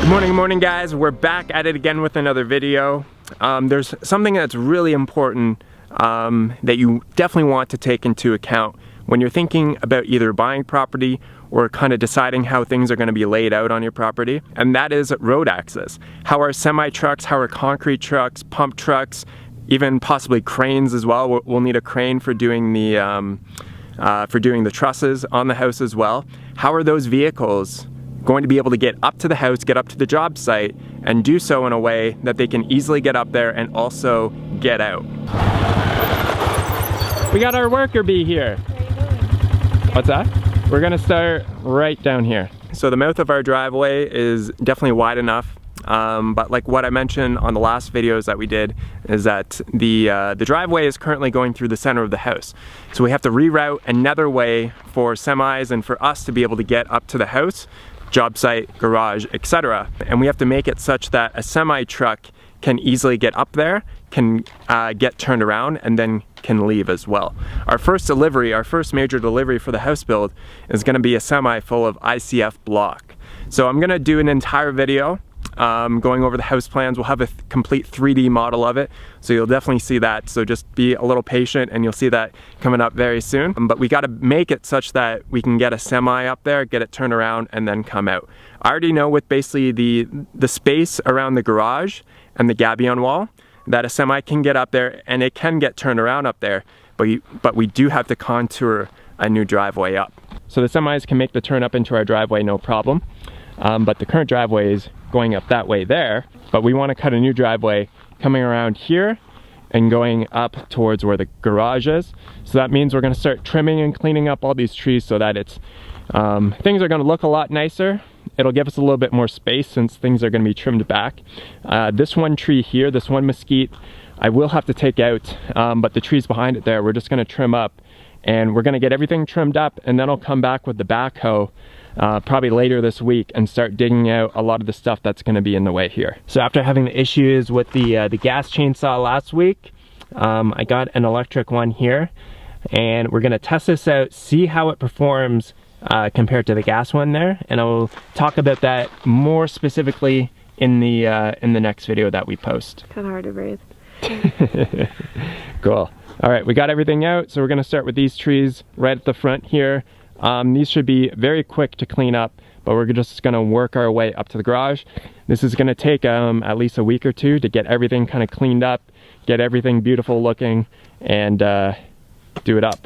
Morning guys, we're back at it again with another video. There's something that's really important that you definitely want to take into account when you're thinking about either buying property or kind of deciding how things are going to be laid out on your property, and that is road access. How are semi trucks, how are concrete trucks, pump trucks, even possibly cranes as well. We'll need a crane for doing the trusses on the house as well. How are those vehicles going to be able to get up to the house, get up to the job site, and do so in a way that they can easily get up there and also get out? We got our worker bee here. What's that? We're gonna start right down here. So the mouth of our driveway is definitely wide enough, but like what I mentioned on the last videos that we did is that the driveway is currently going through the center of the house. So we have to reroute another way for semis and for us to be able to get up to the house, job site, garage, etc. And we have to make it such that a semi truck can easily get up there, can get turned around, and then can leave as well. Our first major delivery for the house build is going to be a semi full of ICF block. So I'm going to do an entire video going over the house plans. We'll have a complete 3D model of it, so you'll definitely see that. So just be a little patient and you'll see that coming up very soon. But we got to make it such that we can get a semi up there, get it turned around, and then come out. I already know with basically the space around the garage and the gabion wall that a semi can get up there and it can get turned around up there, but we do have to contour a new driveway up. So the semis can make the turn up into our driveway no problem, but the current driveway is going up that way there, but we want to cut a new driveway coming around here and going up towards where the garage is. So that means we're going to start trimming and cleaning up all these trees so that it's things are going to look a lot nicer. It'll give us a little bit more space since things are going to be trimmed back. This one tree here, this one mesquite, I will have to take out, but the trees behind it there, we're just going to trim up, and we're going to get everything trimmed up, and then I'll come back with the backhoe probably later this week and start digging out a lot of the stuff that's going to be in the way here. So after having the issues with the gas chainsaw last week, I got an electric one here, and we're going to test this out, see how it performs compared to the gas one there, and I will talk about that more specifically in the next video that we post. Kind of hard to breathe. Cool. All right, we got everything out, so we're going to start with these trees right at the front here. These should be very quick to clean up, but we're just going to work our way up to the garage. This is going to take at least a week or two to get everything kind of cleaned up, get everything beautiful looking, and do it up.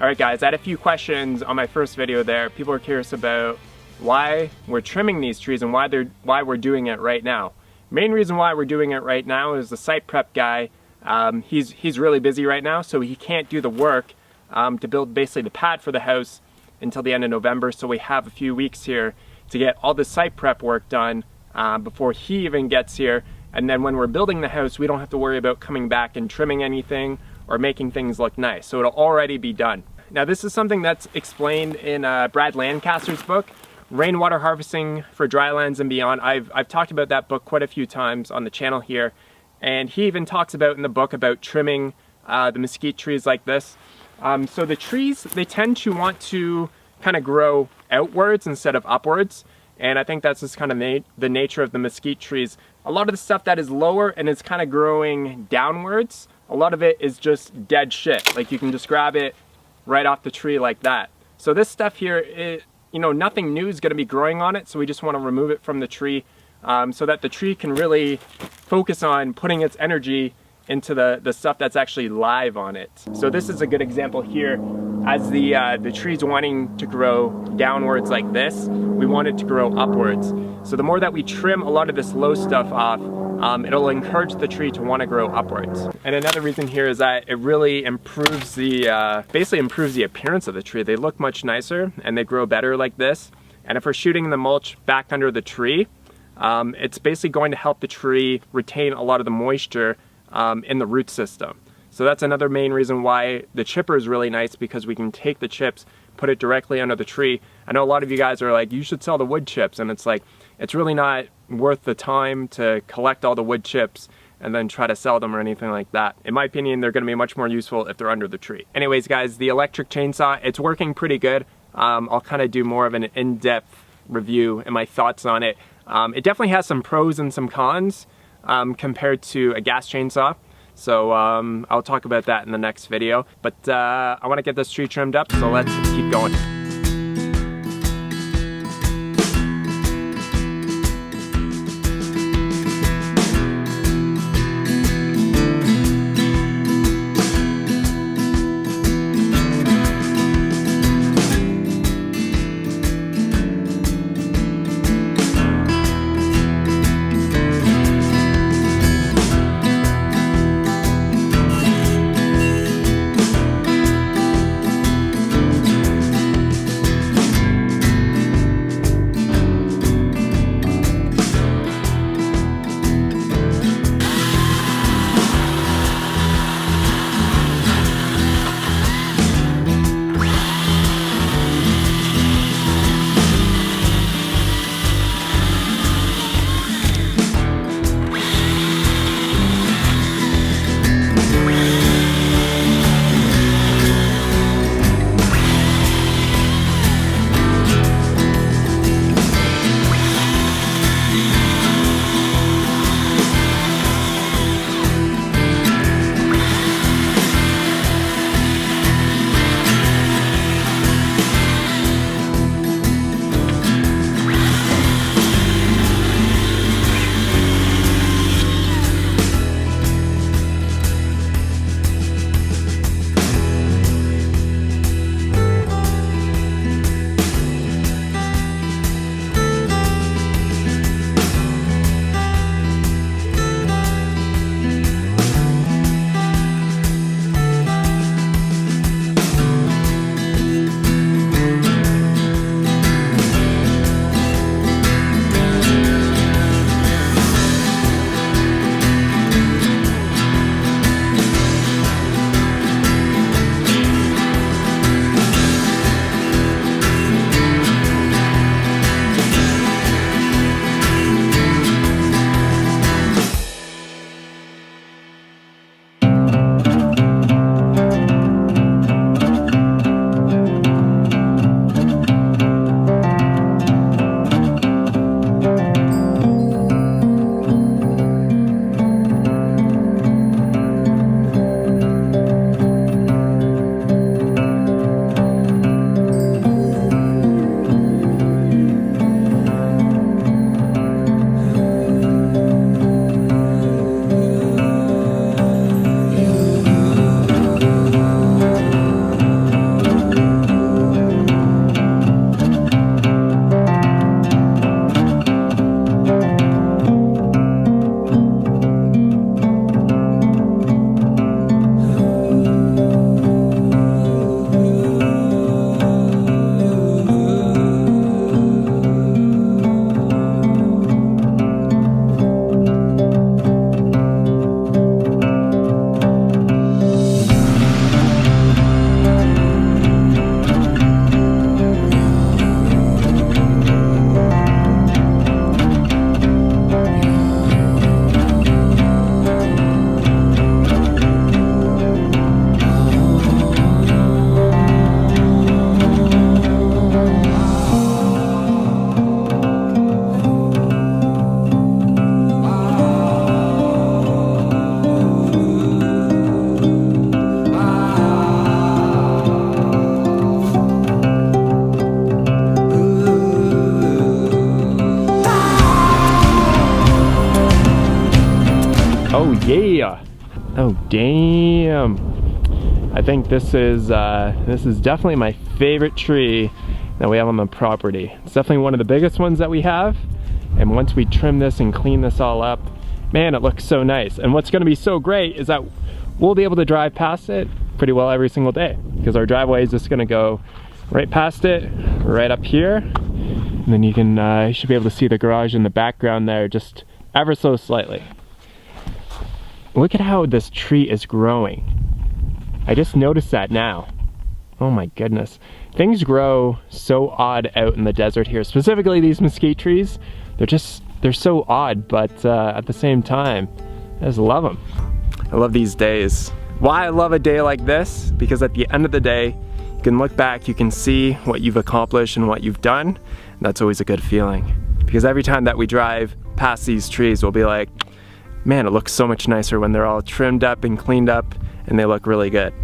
Alright guys, I had a few questions on my first video there. People are curious about why we're trimming these trees and why we're doing it right now. Main reason why we're doing it right now is the site prep guy, he's really busy right now, so he can't do the work to build basically the pad for the house until the end of November. So we have a few weeks here to get all the site prep work done before he even gets here. And then when we're building the house, we don't have to worry about coming back and trimming anything or making things look nice. So it'll already be done. Now this is something that's explained in Brad Lancaster's book, Rainwater Harvesting for Drylands and Beyond. I've talked about that book quite a few times on the channel here. And he even talks about in the book about trimming the mesquite trees like this. So the trees, they tend to want to kind of grow outwards instead of upwards. And I think that's just kind of the nature of the mesquite trees. A lot of the stuff that is lower and is kind of growing downwards, a lot of it is just dead shit. Like you can just grab it right off the tree like that. So this stuff here, nothing new is going to be growing on it. So we just want to remove it from the tree so that the tree can really focus on putting its energy into the stuff that's actually live on it. So this is a good example here. As the tree's wanting to grow downwards like this, we want it to grow upwards. So the more that we trim a lot of this low stuff off, it'll encourage the tree to want to grow upwards. And another reason here is that it really improves basically improves the appearance of the tree. They look much nicer and they grow better like this. And if we're shooting the mulch back under the tree, it's basically going to help the tree retain a lot of the moisture in the root system. So that's another main reason why the chipper is really nice, because we can take the chips, put it directly under the tree. I know a lot of you guys are like, you should sell the wood chips, and it's like, it's really not worth the time to collect all the wood chips and then try to sell them or anything like that. In my opinion, they're going to be much more useful if they're under the tree. Anyways guys, the electric chainsaw, it's working pretty good. I'll kind of do more of an in-depth review and my thoughts on it. It definitely has some pros and some cons compared to a gas chainsaw. So I'll talk about that in the next video. But I want to get this tree trimmed up, so let's keep going. Oh damn. I think this is definitely my favorite tree that we have on the property. It's definitely one of the biggest ones that we have. And once we trim this and clean this all up, man, it looks so nice. And what's gonna be so great is that we'll be able to drive past it pretty well every single day, because our driveway is just gonna go right past it, right up here. And then you can, you should be able to see the garage in the background there, just ever so slightly. Look at how this tree is growing. I just noticed that now. Oh my goodness. Things grow so odd out in the desert here, specifically these mesquite trees. They're so odd, but at the same time, I just love them. I love these days. Why I love a day like this? Because at the end of the day, you can look back, you can see what you've accomplished and what you've done. And that's always a good feeling. Because every time that we drive past these trees, we'll be like, man, it looks so much nicer when they're all trimmed up and cleaned up and they look really good.